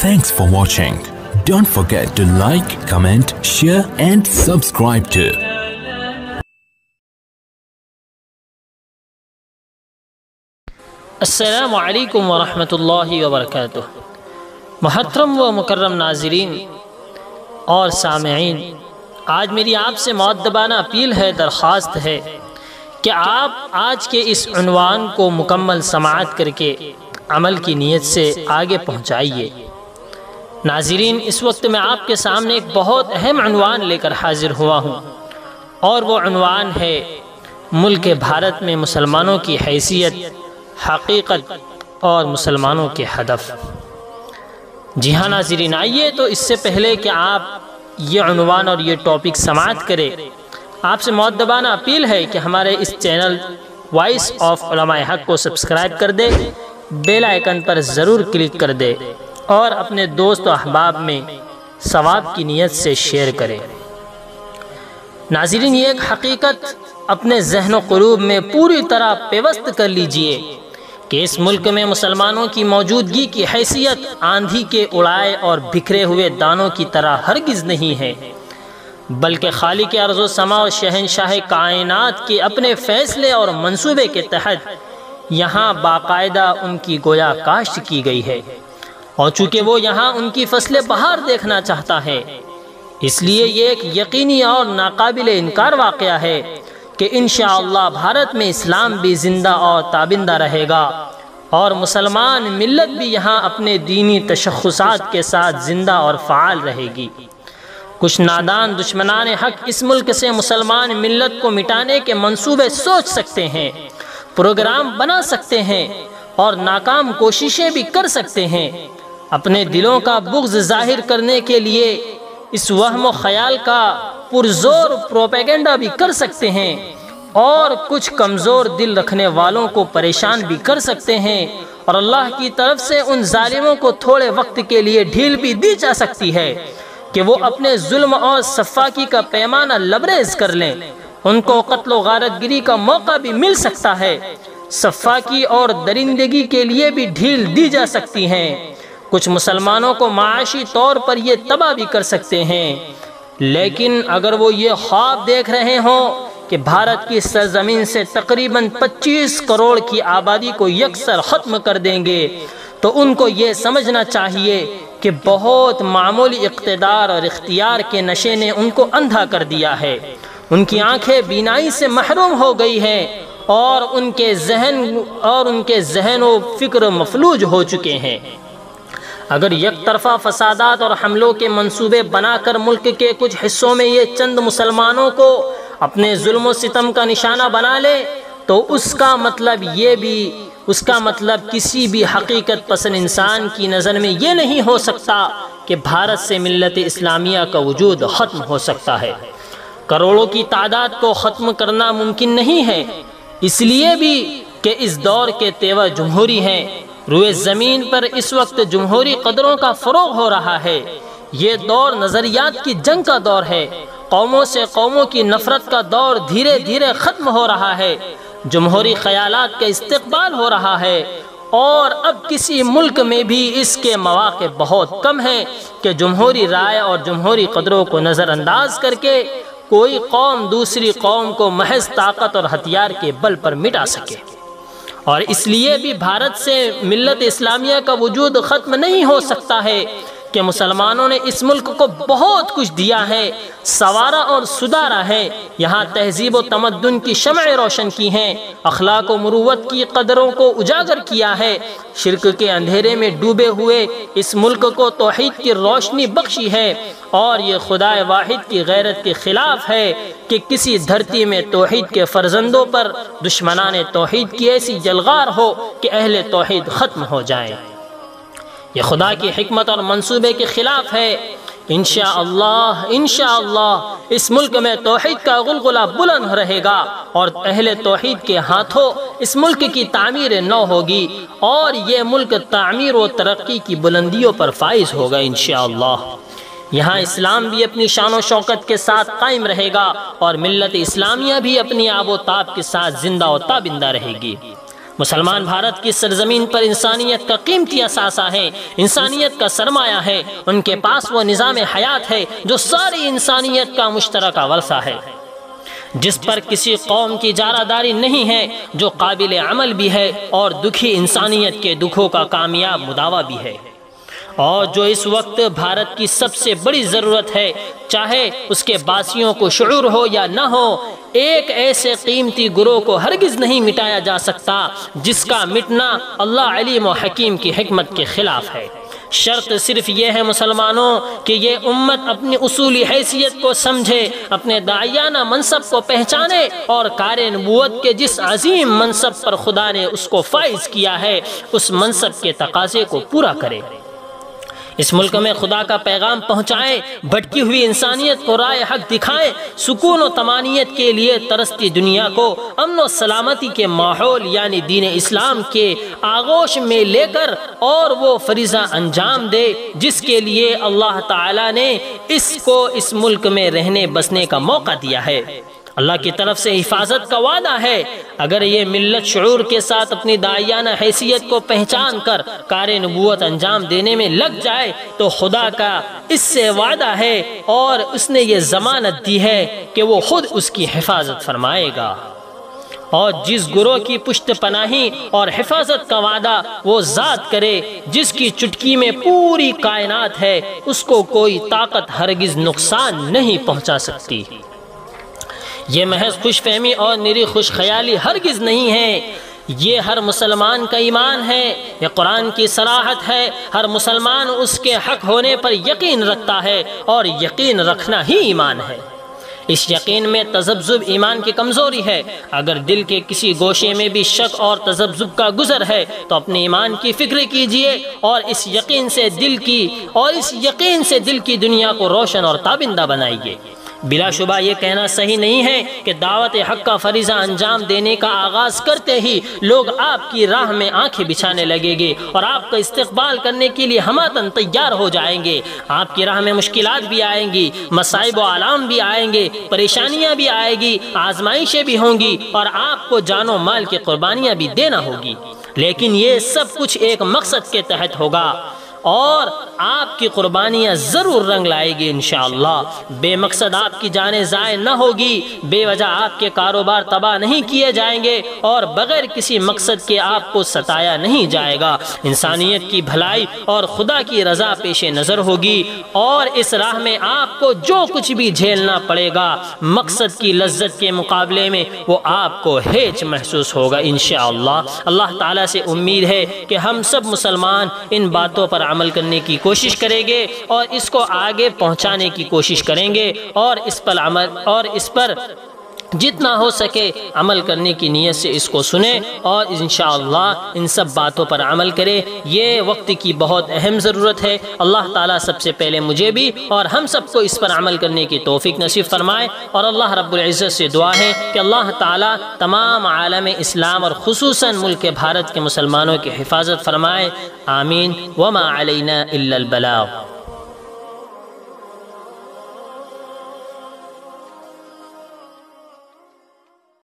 Thanks for watching. Don't forget to like, comment, share and subscribe to السلام علیکم ورحمۃ اللہ وبرکاتہ۔ محترم و مکرم ناظرین اور سامعین، آج میری آپ سے مؤدبانہ اپیل ہے، درخواست ہے کہ آپ آج کے اس عنوان کو مکمل سماعت کر کے عمل کی نیت سے آگے پہنچائیے۔ ناظرین، اس وقت میں آپ کے سامنے ایک بہت اہم عنوان لے کر حاضر ہوا ہوں، اور وہ عنوان ہے ملک بھارت میں مسلمانوں کی حیثیت، حقیقت اور مسلمانوں کے ہدف۔ جی ہاں ناظرین، آئیے تو اس سے پہلے کہ آپ یہ عنوان اور یہ ٹاپک سماعت کریں، آپ سے مؤدبانہ اپیل ہے کہ ہمارے اس چینل وائس آف علماء حق کو سبسکرائب کر دے، بیل آئیکن پر ضرور کلک کر دے اور اپنے دوست و احباب میں ثواب کی نیت سے شیئر کریں۔ ناظرین، یہ ایک حقیقت اپنے ذہن و قلوب میں پوری طرح پیوست کر لیجئے کہ اس ملک میں مسلمانوں کی موجودگی کی حیثیت آندھی کے اڑائے اور بکھرے ہوئے دانوں کی طرح ہرگز نہیں ہے، بلکہ خالق ارض و سما اور شہنشاہ کائنات کے اپنے فیصلے اور منصوبے کے تحت یہاں باقاعدہ ان کی گویا کاشت کی گئی ہے، اور چونکہ وہ یہاں ان کی فصل بہار دیکھنا چاہتا ہے، اس لیے یہ ایک یقینی اور ناقابل انکار واقعہ ہے کہ انشاءاللہ بھارت میں اسلام بھی زندہ اور تابندہ رہے گا، اور مسلمان ملت بھی یہاں اپنے دینی تشخصات کے ساتھ زندہ اور فعال رہے گی۔ کچھ نادان دشمنان حق اس ملک سے مسلمان ملت کو مٹانے کے منصوبے سوچ سکتے ہیں، پروگرام بنا سکتے ہیں اور ناکام کوششیں بھی کر سکتے ہیں، اپنے دلوں کا بغض ظاہر کرنے کے لیے اس وہم و خیال کا پرزور پروپیگنڈا بھی کر سکتے ہیں، اور کچھ کمزور دل رکھنے والوں کو پریشان بھی کر سکتے ہیں، اور اللہ کی طرف سے ان ظالموں کو تھوڑے وقت کے لیے ڈھیل بھی دی جا سکتی ہے کہ وہ اپنے ظلم اور سفاکی کا پیمانہ لبریز کر لیں۔ ان کو قتل و غارت گری کا موقع بھی مل سکتا ہے، سفاکی اور درندگی کے لیے بھی ڈھیل دی جا سکتی ہے، کچھ مسلمانوں کو معاشی طور پر یہ تباہ بھی کر سکتے ہیں۔ لیکن اگر وہ یہ خواب دیکھ رہے ہوں کہ بھارت کی سرزمین سے تقریباً 25 کروڑ کی آبادی کو یکسر ختم کر دیں گے، تو ان کو یہ سمجھنا چاہیے کہ بہت معمولی اقتدار اور اختیار کے نشے نے ان کو اندھا کر دیا ہے، ان کی آنکھیں بینائی سے محروم ہو گئی ہیں، اور ان کے ذہن و فکر مفلوج ہو چکے ہیں۔ اگر یک طرفہ فسادات اور حملوں کے منصوبے بنا کر ملک کے کچھ حصوں میں یہ چند مسلمانوں کو اپنے ظلم و ستم کا نشانہ بنا لے، تو اس کا مطلب کسی بھی حقیقت پسند انسان کی نظر میں یہ نہیں ہو سکتا کہ بھارت سے ملت اسلامیہ کا وجود ختم ہو سکتا ہے۔ کروڑوں کی تعداد کو ختم کرنا ممکن نہیں ہے، اس لیے بھی کہ اس دور کے تیور جمہوری ہیں۔ روئے زمین پر اس وقت جمہوری قدروں کا فروغ ہو رہا ہے۔ یہ دور نظریات کی جنگ کا دور ہے، قوموں سے قوموں کی نفرت کا دور دھیرے دھیرے ختم ہو رہا ہے، جمہوری خیالات کا استقبال ہو رہا ہے، اور اب کسی ملک میں بھی اس کے مواقع بہت کم ہیں کہ جمہوری رائے اور جمہوری قدروں کو نظر انداز کر کے کوئی قوم دوسری قوم کو محض طاقت اور ہتھیار کے بل پر مٹا سکے۔ اور اس لیے بھی بھارت سے ملت اسلامیہ کا وجود ختم نہیں ہو سکتا ہے کہ مسلمانوں نے اس ملک کو بہت کچھ دیا ہے، سنوارا اور سدھارا ہے، یہاں تہذیب و تمدن کی شمعیں روشن کی ہیں، اخلاق و مروت کی قدروں کو اجاگر کیا ہے، شرک کے اندھیرے میں ڈوبے ہوئے اس ملک کو توحید کی روشنی بخشی ہے، اور یہ خدا واحد کی غیرت کے خلاف ہے کہ کسی دھرتی میں توحید کے فرزندوں پر دشمنان توحید کی ایسی جلغار ہو کہ اہل توحید ختم ہو جائیں۔ یہ خدا کی حکمت اور منصوبے کے خلاف ہے۔ انشاءاللہ اس ملک میں توحید کا غلغلہ بلند رہے گا، اور اہل توحید کے ہاتھوں اس ملک کی تعمیر نو ہوگی، اور یہ ملک تعمیر و ترقی کی بلندیوں پر فائز ہوگا انشاءاللہ۔ یہاں اسلام بھی اپنی شان و شوکت کے ساتھ قائم رہے گا، اور ملت اسلامیہ بھی اپنی آب و تاب کے ساتھ زندہ و تابندہ رہے گی۔ مسلمان بھارت کی سرزمین پر انسانیت کا قیمتی اثاثہ ہے، انسانیت کا سرمایہ ہے۔ ان کے پاس وہ نظام حیات ہے جو ساری انسانیت کا مشترکہ ورثہ ہے، جس پر کسی قوم کی جارہ داری نہیں ہے، جو قابل عمل بھی ہے اور دکھی انسانیت کے دکھوں کا کامیاب مداوع بھی ہے، اور جو اس وقت بھارت کی سب سے بڑی ضرورت ہے، چاہے اس کے باسیوں کو شعور ہو یا نہ ہو۔ ایک ایسے قیمتی گروہ کو ہرگز نہیں مٹایا جا سکتا جس کا مٹنا اللہ علیم و حکیم کی حکمت کے خلاف ہے۔ شرط صرف یہ ہے مسلمانوں کہ یہ امت اپنی اصولی حیثیت کو سمجھے، اپنے داعیانہ منصب کو پہچانے، اور کار نبوت کے جس عظیم منصب پر خدا نے اس کو فائز کیا ہے اس منصب کے تقاضے کو پورا کرے۔ اس ملک میں خدا کا پیغام پہنچائیں، بھٹکی ہوئی انسانیت کو راہ حق دکھائیں، سکون و طمانینت کے لیے ترستی دنیا کو امن و سلامتی کے ماحول یعنی دین اسلام کے آغوش میں لے کر اور وہ فریضہ انجام دے جس کے لیے اللہ تعالیٰ نے اس کو اس ملک میں رہنے بسنے کا موقع دیا ہے۔ اللہ کی طرف سے حفاظت کا وعدہ ہے۔ اگر یہ ملت شعور کے ساتھ اپنی داعیانہ حیثیت کو پہچان کر کار نبوت انجام دینے میں لگ جائے تو خدا کا اس سے وعدہ ہے اور اس نے یہ ضمانت دی ہے کہ وہ خود اس کی حفاظت فرمائے گا، اور جس گروہ کی پشت پناہی اور حفاظت کا وعدہ وہ ذات کرے جس کی چٹکی میں پوری کائنات ہے، اس کو کوئی طاقت ہرگز نقصان نہیں پہنچا سکتی۔ یہ محض خوش فہمی اور نری خوش خیالی ہرگز نہیں ہے، یہ ہر مسلمان کا ایمان ہے، یہ قرآن کی صراحت ہے۔ ہر مسلمان اس کے حق ہونے پر یقین رکھتا ہے، اور یقین رکھنا ہی ایمان ہے۔ اس یقین میں تذبذب ایمان کی کمزوری ہے۔ اگر دل کے کسی گوشے میں بھی شک اور تذبذب کا گزر ہے تو اپنے ایمان کی فکر کیجئے، اور اس یقین سے دل کی دنیا کو روشن اور تابندہ بنائیے۔ بلا شبہ یہ کہنا صحیح نہیں ہے کہ دعوت حق کا فریضہ انجام دینے کا آغاز کرتے ہی لوگ آپ کی راہ میں آنکھیں بچھانے لگیں گے اور آپ کا استقبال کرنے کے لیے ہماتن تیار ہو جائیں گے۔ آپ کی راہ میں مشکلات بھی آئیں گی، مصائب و آلام بھی آئیں گے، پریشانیاں بھی آئیں گی، آزمائشیں بھی ہوں گی، اور آپ کو جان و مال کی قربانیاں بھی دینا ہوگی، لیکن یہ سب کچھ ایک مقصد کے تحت ہوگا، اور آپ کی قربانیاں ضرور رنگ لائے گی انشاءاللہ۔ بے مقصد آپ کی جانیں ضائع نہ ہوگی، بے وجہ آپ کے کاروبار تباہ نہیں کیے جائیں گے، اور بغیر کسی مقصد کے آپ کو ستایا نہیں جائے گا۔ انسانیت کی بھلائی اور خدا کی رضا پیش نظر ہوگی، اور اس راہ میں آپ کو جو کچھ بھی جھیلنا پڑے گا مقصد کی لذت کے مقابلے میں وہ آپ کو ہیچ محسوس ہوگا انشاءاللہ۔ اللہ تعالیٰ سے امید ہے کہ ہم سب مسلمان ان باتوں پر عمل کرنے کی کوشش کریں گے اور اس کو آگے پہنچانے کی کوشش کریں گے، اور اس پر جتنا ہو سکے عمل کرنے کی نیت سے اس کو سنیں اور انشاءاللہ ان سب باتوں پر عمل کریں۔ یہ وقت کی بہت اہم ضرورت ہے۔ اللہ تعالیٰ سب سے پہلے مجھے بھی اور ہم سب کو اس پر عمل کرنے کی توفیق نصیب فرمائے، اور اللہ رب العزت سے دعا ہے کہ اللہ تعالیٰ تمام عالم اسلام اور خصوصاً ملک بھارت کے مسلمانوں کی حفاظت فرمائے۔ آمین۔ وما علینا الا البلاغ۔